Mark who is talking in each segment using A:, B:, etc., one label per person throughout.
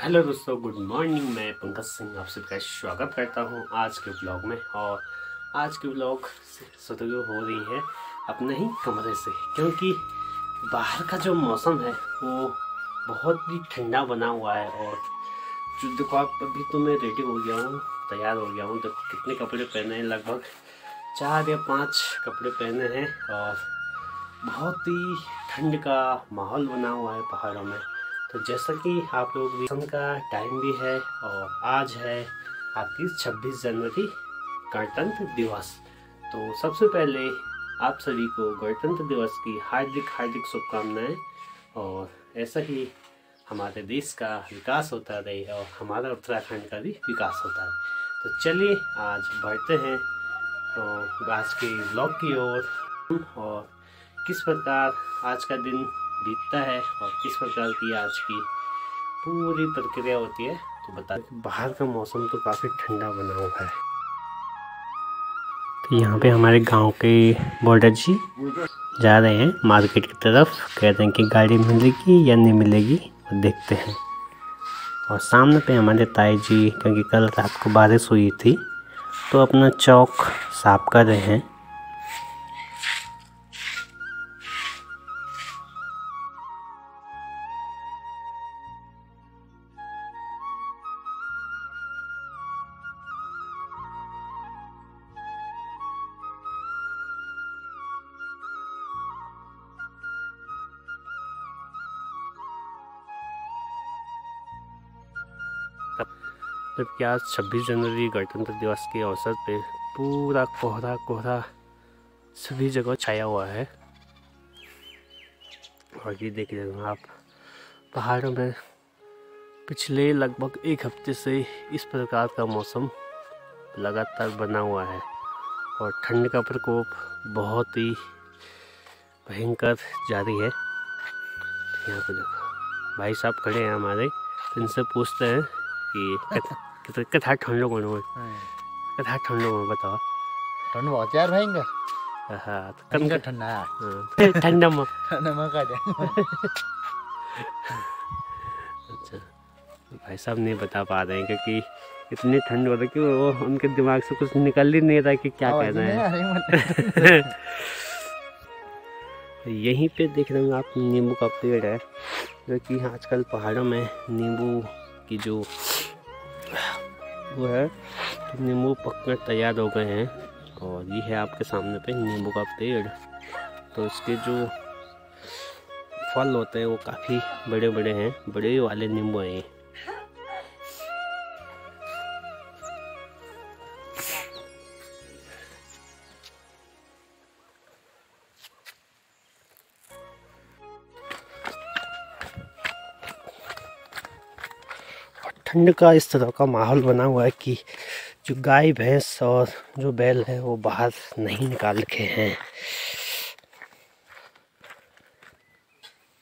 A: Hello दोस्तों, good morning. मैं पंकज सिंह आप सबका स्वागत करता हूं आज के ब्लॉग में। और आज के ब्लॉग शुरू हो रही है अपने ही कमरे से, क्योंकि बाहर का जो मौसम है वो बहुत ही ठंडा बना हुआ है। और जो देखो आप, अभी तो मैं रेडी हो गया हूँ, तैयार हो गया हूँ। देखो कितने कपड़े पहने हैं, लगभग 4 या 5 कपड़े पहने हैं। और बहुत ही ठंड का माहौल बना हुआ है पहाड़ों में। तो जैसा कि आप लोग मौसम का टाइम भी है और आज है आपकी 26 जनवरी गणतंत्र दिवस। तो सबसे पहले आप सभी को गणतंत्र दिवस की हार्दिक हार्दिक शुभकामनाएं। और ऐसा ही हमारे देश का विकास होता रहे और हमारा उत्तराखंड का भी विकास होता रहे। तो चलिए आज बढ़ते हैं तो आज के ब्लॉग की ओर। और किस प्रकार आज का दिन बीतता है और किस प्रकार की आज की पूरी प्रक्रिया होती है तो बता। बाहर का मौसम तो काफ़ी ठंडा बना हुआ है। तो यहाँ पे हमारे गांव के बॉर्डर जी जा रहे हैं मार्केट की तरफ। कह रहे हैं कि गाड़ी मिलेगी या नहीं मिलेगी, देखते हैं। और सामने पे हमारे ताई जी, क्योंकि कल रात को बारिश हुई थी, तो अपना चौक साफ कर रहे हैं। जबकि आज 26 जनवरी गणतंत्र दिवस के अवसर पे पूरा कोहरा कोहरा सभी जगह छाया हुआ है। और ये देख रहे हो आप, पहाड़ों में पिछले लगभग 1 हफ्ते से इस प्रकार का मौसम लगातार बना हुआ है। और ठंड का प्रकोप बहुत ही भयंकर जारी है। तो यहाँ पे देखो भाई साहब खड़े हैं हमारे, इनसे पूछते हैं कि कथा ठंड लोगों कथा ठंड लोगों बताओ।
B: ठंड बहुत यार भयंकर।
A: हाँ तो
B: कन का ठंडा
A: है ठंडा में
B: का
A: अच्छा, भाई साहब नहीं बता पा रहे हैं क्योंकि इतनी ठंड हो रही है कि वो उनके दिमाग से कुछ निकल ही नहीं रहा कि क्या कहना है। यहीं पे देख रहे हो आप, नींबू का पेड़ है, जो कि आजकल पहाड़ों में नींबू की जो वो है, तो नींबू पककर तैयार हो गए हैं। और ये है आपके सामने पे नींबू का पेड़। तो इसके जो फल होते हैं वो काफ़ी बड़े बड़े हैं, बड़े वाले नींबू हैं ये। ठंड का इस तरह का माहौल बना हुआ है कि जो गाय भैंस और जो बैल है वो बाहर नहीं निकाल रखे हैं।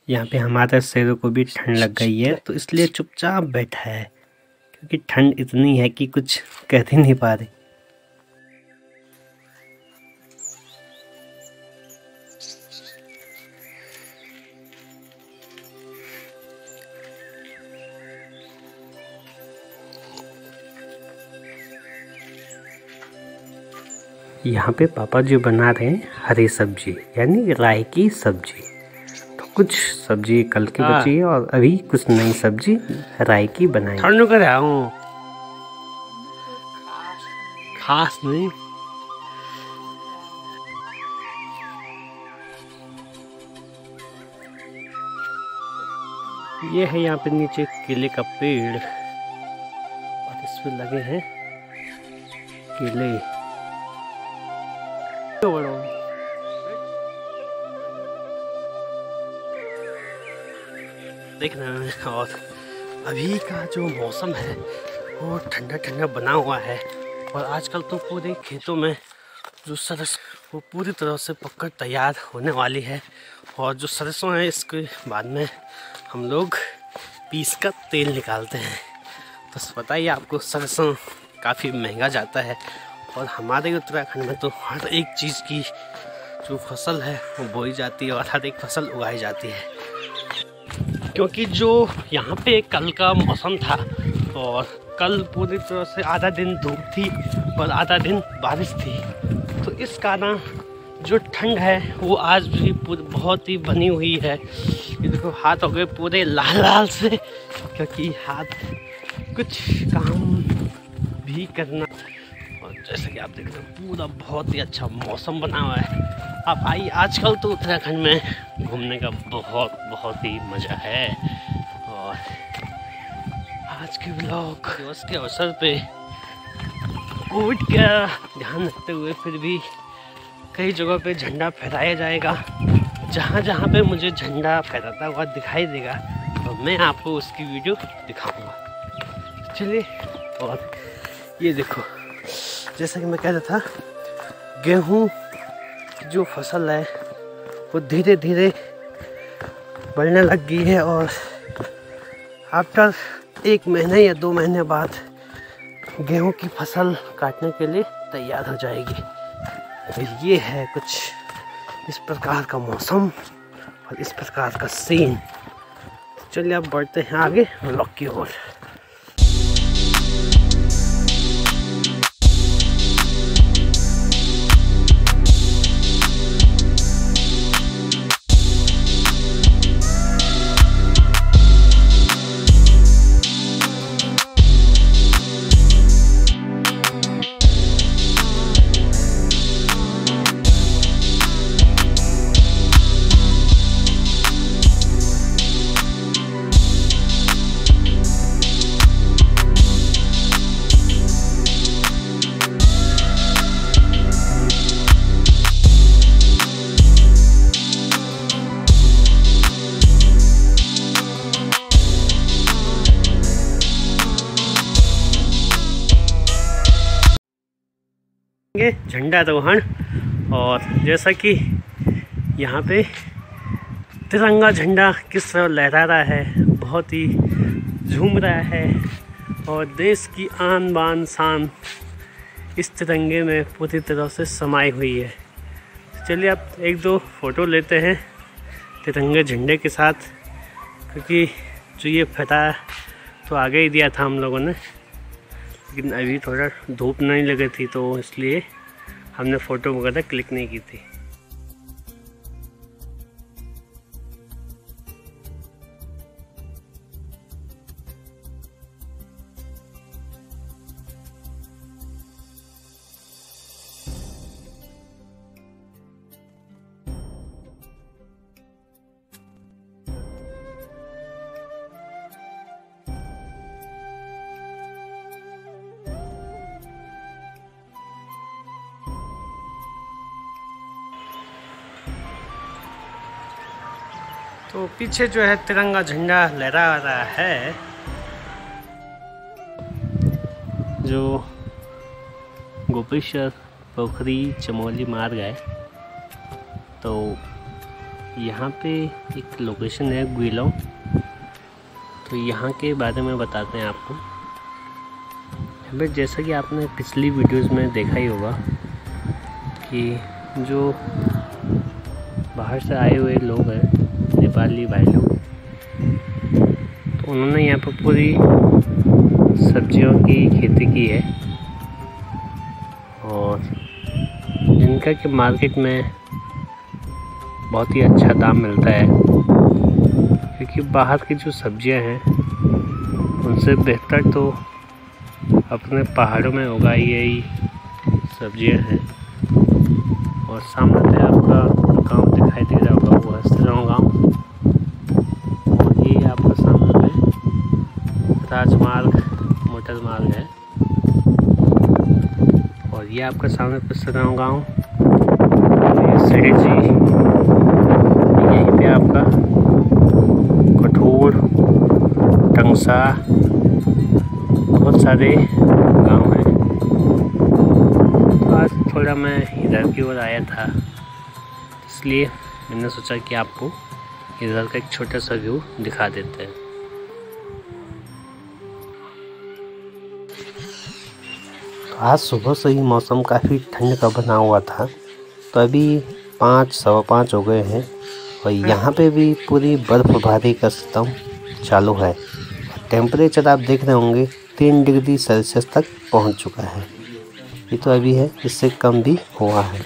A: यहाँ पे हमारे शेरों को भी ठंड लग गई है, तो इसलिए चुपचाप बैठा है, क्योंकि ठंड इतनी है कि कुछ कह ही नहीं पा रही। यहाँ पे पापा जी बना रहे हैं हरी सब्जी, यानी राई की सब्जी। तो कुछ सब्जी कल की बची है और अभी कुछ नई सब्जी राई की बनाई। ठंड कर रहा हूँ, खास नहीं। ये है यहाँ पे नीचे केले का पेड़ और इसमें लगे हैं केले। देख रहे हैं, और अभी का जो मौसम है वो ठंडा ठंडा बना हुआ है। और आजकल तो पूरे खेतों में जो सरसों वो पूरी तरह से पककर तैयार होने वाली है। और जो सरसों है इसके बाद में हम लोग पीस कर तेल निकालते हैं। तो पता ही आपको, सरसों काफ़ी महंगा जाता है। और हमारे उत्तराखंड में तो हर एक चीज़ की जो फसल है वो बोई जाती है और हर एक फसल उगाई जाती है। क्योंकि जो यहाँ पे कल का मौसम था और कल पूरी तरह से आधा दिन धूप थी और आधा दिन बारिश थी, तो इस कारण जो ठंड है वो आज भी बहुत ही बनी हुई है। ये देखो हाथ हो गए पूरे लाल लाल से, क्योंकि हाथ कुछ काम भी करना। और जैसे कि आप देख रहे हो पूरा बहुत ही अच्छा मौसम बना हुआ है। आप आइए, आजकल तो उत्तराखंड में घूमने का बहुत ही मज़ा है। और आज के ब्लॉग दिवस के अवसर पे कोविड का ध्यान रखते हुए फिर भी कई जगहों पे झंडा फहराया जाएगा। जहाँ जहाँ पे मुझे झंडा फहराता हुआ दिखाई देगा तो मैं आपको उसकी वीडियो दिखाऊंगा। चलिए, और ये देखो जैसा कि मैं कह रहा था, गेहूँ जो फसल है वो धीरे धीरे बढ़ने लग गई है और आफ्टर 1 महीने या 2 महीने बाद गेहूं की फसल काटने के लिए तैयार हो जाएगी। तो ये है कुछ इस प्रकार का मौसम और इस प्रकार का सीन। चलिए अब बढ़ते हैं आगे ब्लॉग की ओर। झंडारोहण, और जैसा कि यहाँ पे तिरंगा झंडा किस तरह लहरा रहा है, बहुत ही झूम रहा है और देश की आन बान शान इस तिरंगे में पूरी तरह से समाई हुई है। चलिए अब 1-2 फ़ोटो लेते हैं तिरंगे झंडे के साथ, क्योंकि जो ये फटा तो आगे ही दिया था हम लोगों ने, लेकिन अभी थोड़ा धूप नहीं लगी थी तो इसलिए हमने फ़ोटो वगैरह क्लिक नहीं की थी। तो पीछे जो है तिरंगा झंडा लहरा रहा है, जो गोपेश्वर पोखरी चमोली मार्ग है। तो यहाँ पे एक लोकेशन है गुइलों, तो यहाँ के बारे में बताते हैं आपको। यहाँ जैसा कि आपने पिछली वीडियोस में देखा ही होगा कि जो बाहर से आए हुए लोग हैं, नेपाली भाई लोग, तो उन्होंने यहाँ पर पूरी सब्जियों की खेती की है और जिनका कि मार्केट में बहुत ही अच्छा दाम मिलता है, क्योंकि बाहर की जो सब्जियां हैं उनसे बेहतर तो अपने पहाड़ों में उगाई गई सब्जियां हैं। और सामने से आपका गांव दिखाई दे रहा होगा, वो हस्तगांव गाँव, और ये आपका सामने में राजमार्ग मोटर मार्ग है। और ये आपका सामने हस्तगांव गाँव, ये सेठ जी, यहीं पे आपका कठोर, टंगसा, बहुत सारे गांव हैं। तो आज थोड़ा मैं इधर की ओर आया था, इसलिए मैंने सोचा कि आपको इधर का एक छोटा सा व्यू दिखा देते हैं। आज सुबह से ही मौसम काफ़ी ठंड का बना हुआ था, तो अभी 5, 5:15 हो गए हैं और यहाँ पे भी पूरी बर्फबारी का सिस्टम चालू है। टेम्परेचर आप देख रहे होंगे 3 डिग्री सेल्सियस तक पहुँच चुका है। ये तो अभी है, इससे कम भी हुआ है।